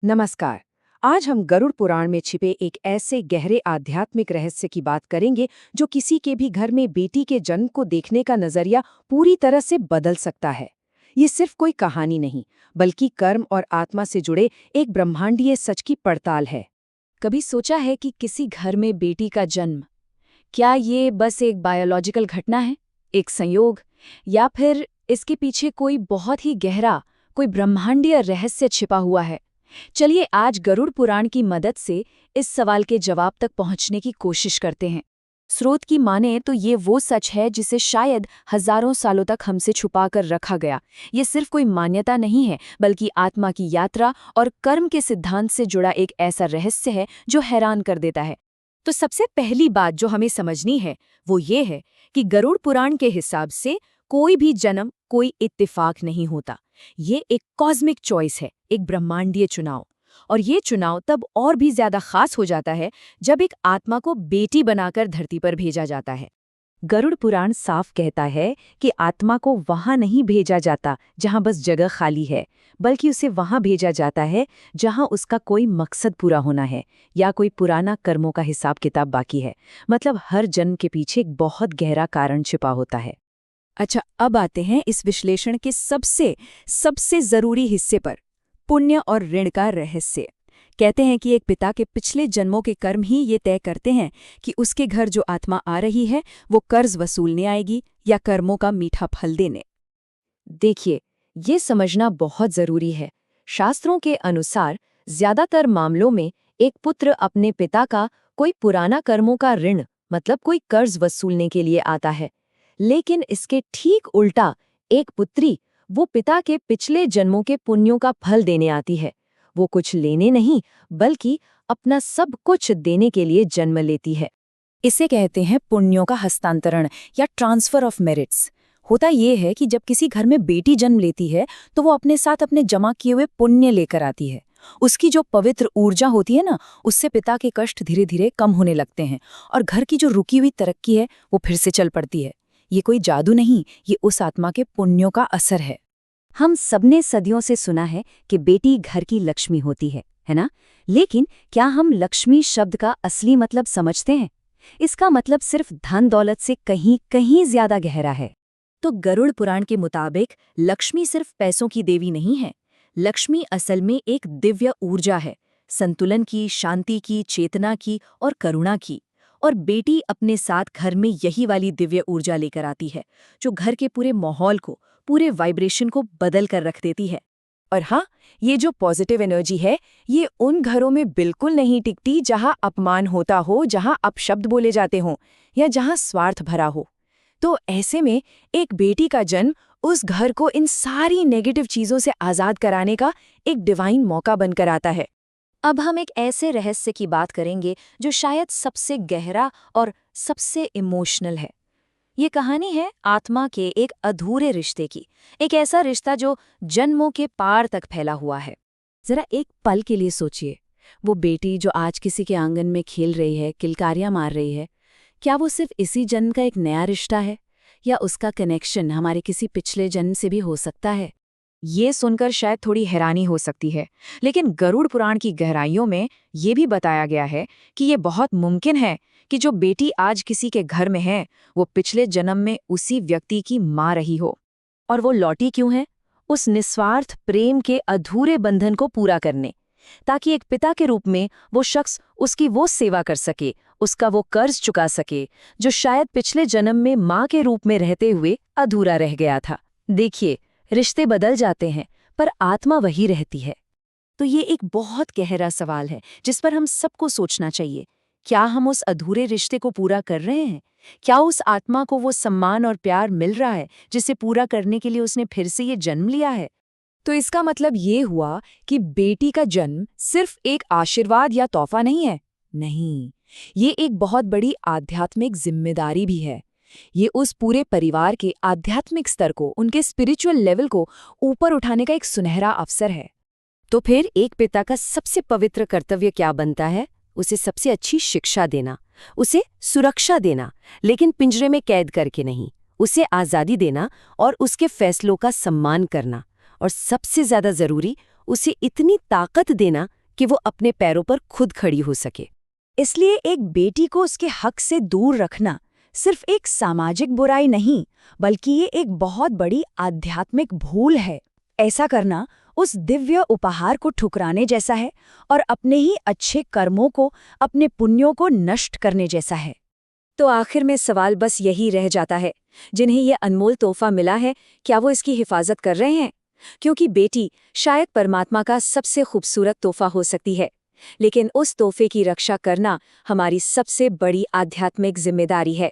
नमस्कार। आज हम गरुड़ पुराण में छिपे एक ऐसे गहरे आध्यात्मिक रहस्य की बात करेंगे जो किसी के भी घर में बेटी के जन्म को देखने का नजरिया पूरी तरह से बदल सकता है। ये सिर्फ कोई कहानी नहीं, बल्कि कर्म और आत्मा से जुड़े एक ब्रह्मांडीय सच की पड़ताल है। कभी सोचा है कि किसी घर में बेटी का जन्म, क्या ये बस एक बायोलॉजिकल घटना है, एक संयोग, या फिर इसके पीछे कोई बहुत ही गहरा, कोई ब्रह्मांडीय रहस्य छिपा हुआ है? चलिए आज गरुड़ पुराण की मदद से इस सवाल के जवाब तक पहुंचने की कोशिश करते हैं। स्रोत की माने तो ये वो सच है जिसे शायद हजारों सालों तक हमसे छुपाकर रखा गया। ये सिर्फ कोई मान्यता नहीं है, बल्कि आत्मा की यात्रा और कर्म के सिद्धांत से जुड़ा एक ऐसा रहस्य है जो हैरान कर देता है। तो सबसे पहली बात जो हमें समझनी है वो ये है कि गरुड़ पुराण के हिसाब से कोई भी जन्म कोई इत्तेफाक नहीं होता। ये एक कॉस्मिक चॉइस है, एक ब्रह्मांडीय चुनाव। और ये चुनाव तब और भी ज्यादा खास हो जाता है जब एक आत्मा को बेटी बनाकर धरती पर भेजा जाता है। गरुड़ पुराण साफ कहता है कि आत्मा को वहां नहीं भेजा जाता जहां बस जगह खाली है, बल्कि उसे वहां भेजा जाता है जहां उसका कोई मकसद पूरा होना है या कोई पुराना कर्मों का हिसाब किताब बाकी है। मतलब हर जन्म के पीछे एक बहुत गहरा कारण छिपा होता है। अच्छा, अब आते हैं इस विश्लेषण के सबसे सबसे जरूरी हिस्से पर, पुण्य और ऋण का रहस्य। कहते हैं कि एक पिता के पिछले जन्मों के कर्म ही ये तय करते हैं कि उसके घर जो आत्मा आ रही है वो कर्ज वसूलने आएगी या कर्मों का मीठा फल देने। देखिए, ये समझना बहुत जरूरी है। शास्त्रों के अनुसार ज्यादातर मामलों में एक पुत्र अपने पिता का कोई पुराना कर्मों का ऋण, मतलब कोई कर्ज वसूलने के लिए आता है। लेकिन इसके ठीक उल्टा एक पुत्री वो पिता के पिछले जन्मों के पुण्यों का फल देने आती है। वो कुछ लेने नहीं, बल्कि अपना सब कुछ देने के लिए जन्म लेती है। इसे कहते हैं पुण्यों का हस्तांतरण या ट्रांसफर ऑफ मेरिट्स। होता ये है कि जब किसी घर में बेटी जन्म लेती है तो वो अपने साथ अपने जमा किए हुए पुण्य लेकर आती है। उसकी जो पवित्र ऊर्जा होती है ना, उससे पिता के कष्ट धीरे धीरे कम होने लगते हैं और घर की जो रुकी हुई तरक्की है वो फिर से चल पड़ती है। ये कोई जादू नहीं, ये उस आत्मा के पुण्यों का असर है। हम सबने सदियों से सुना है कि बेटी घर की लक्ष्मी होती है ना? लेकिन क्या हम लक्ष्मी शब्द का असली मतलब समझते हैं? इसका मतलब सिर्फ धन दौलत से कहीं कहीं ज्यादा गहरा है। तो गरुड़ पुराण के मुताबिक लक्ष्मी सिर्फ पैसों की देवी नहीं है। लक्ष्मी असल में एक दिव्य ऊर्जा है, संतुलन की, शांति की, चेतना की और करुणा की। और बेटी अपने साथ घर में यही वाली दिव्य ऊर्जा लेकर आती है, जो घर के पूरे माहौल को, पूरे वाइब्रेशन को बदल कर रख देती है। और हाँ, ये जो पॉजिटिव एनर्जी है, ये उन घरों में बिल्कुल नहीं टिकती जहाँ अपमान होता हो, जहाँ अपशब्द बोले जाते हों या जहाँ स्वार्थ भरा हो। तो ऐसे में एक बेटी का जन्म उस घर को इन सारी नेगेटिव चीज़ों से आज़ाद कराने का एक डिवाइन मौका बनकर आता है। अब हम एक ऐसे रहस्य की बात करेंगे जो शायद सबसे गहरा और सबसे इमोशनल है। ये कहानी है आत्मा के एक अधूरे रिश्ते की, एक ऐसा रिश्ता जो जन्मों के पार तक फैला हुआ है। जरा एक पल के लिए सोचिए, वो बेटी जो आज किसी के आंगन में खेल रही है, किलकारियां मार रही है, क्या वो सिर्फ इसी जन्म का एक नया रिश्ता है, या उसका कनेक्शन हमारे किसी पिछले जन्म से भी हो सकता है? ये सुनकर शायद थोड़ी हैरानी हो सकती है, लेकिन गरुड़ पुराण की गहराइयों में ये भी बताया गया है कि ये बहुत मुमकिन है कि जो बेटी आज किसी के घर में है, वो पिछले जन्म में उसी व्यक्ति की माँ रही हो। और वो लौटी क्यों है? उस निस्वार्थ प्रेम के अधूरे बंधन को पूरा करने, ताकि एक पिता के रूप में वो शख्स उसकी वो सेवा कर सके, उसका वो कर्ज चुका सके, जो शायद पिछले जन्म में माँ के रूप में रहते हुए अधूरा रह गया था। देखिए, रिश्ते बदल जाते हैं पर आत्मा वही रहती है। तो ये एक बहुत गहरा सवाल है जिस पर हम सबको सोचना चाहिए। क्या हम उस अधूरे रिश्ते को पूरा कर रहे हैं? क्या उस आत्मा को वो सम्मान और प्यार मिल रहा है जिसे पूरा करने के लिए उसने फिर से ये जन्म लिया है? तो इसका मतलब ये हुआ कि बेटी का जन्म सिर्फ एक आशीर्वाद या तोहफा नहीं है। नहीं, ये एक बहुत बड़ी आध्यात्मिक जिम्मेदारी भी है। ये उस पूरे परिवार के आध्यात्मिक स्तर को, उनके स्पिरिचुअल लेवल को ऊपर उठाने का एक सुनहरा अवसर है। तो फिर एक पिता का सबसे पवित्र कर्तव्य क्या बनता है? उसे सबसे अच्छी शिक्षा देना, उसे सुरक्षा देना, लेकिन पिंजरे में कैद करके नहीं। उसे आज़ादी देना और उसके फैसलों का सम्मान करना। और सबसे ज्यादा जरूरी, उसे इतनी ताकत देना कि वो अपने पैरों पर खुद खड़ी हो सके। इसलिए एक बेटी को उसके हक से दूर रखना सिर्फ एक सामाजिक बुराई नहीं, बल्कि ये एक बहुत बड़ी आध्यात्मिक भूल है। ऐसा करना उस दिव्य उपहार को ठुकराने जैसा है और अपने ही अच्छे कर्मों को, अपने पुण्यों को नष्ट करने जैसा है। तो आखिर में सवाल बस यही रह जाता है, जिन्हें ये अनमोल तोहफा मिला है, क्या वो इसकी हिफाजत कर रहे हैं? क्योंकि बेटी शायद परमात्मा का सबसे खूबसूरत तोहफा हो सकती है, लेकिन उस तोहफे की रक्षा करना हमारी सबसे बड़ी आध्यात्मिक जिम्मेदारी है।